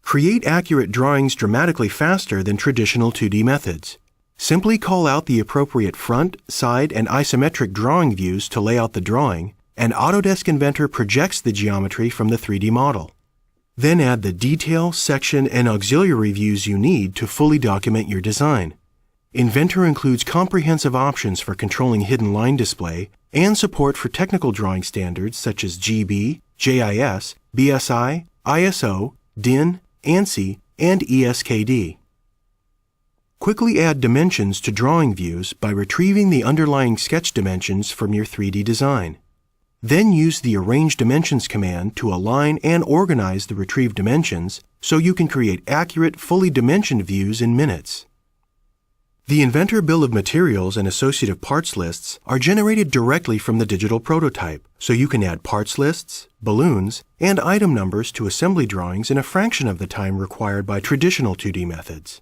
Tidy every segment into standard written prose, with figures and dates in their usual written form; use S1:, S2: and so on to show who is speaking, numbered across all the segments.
S1: Create accurate drawings dramatically faster than traditional 2D methods. Simply call out the appropriate front, side, and isometric drawing views to lay out the drawing, and Autodesk Inventor projects the geometry from the 3D model. Then add the detail, section, and auxiliary views you need to fully document your design. Inventor includes comprehensive options for controlling hidden line display and support for technical drawing standards such as GB, JIS, BSI, ISO, DIN, ANSI, and ESKD. Quickly add dimensions to drawing views by retrieving the underlying sketch dimensions from your 3D design. Then use the Arrange Dimensions command to align and organize the retrieved dimensions so you can create accurate, fully dimensioned views in minutes. The Inventor bill of materials and associative parts lists are generated directly from the digital prototype, so you can add parts lists, balloons, and item numbers to assembly drawings in a fraction of the time required by traditional 2D methods.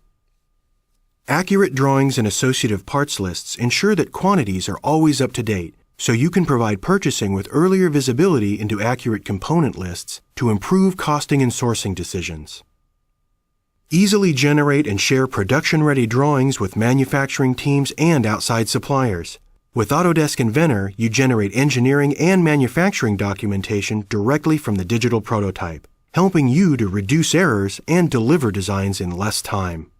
S1: Accurate drawings and associative parts lists ensure that quantities are always up to date, so you can provide purchasing with earlier visibility into accurate component lists to improve costing and sourcing decisions. Easily generate and share production-ready drawings with manufacturing teams and outside suppliers. With Autodesk Inventor, you generate engineering and manufacturing documentation directly from the digital prototype, helping you to reduce errors and deliver designs in less time.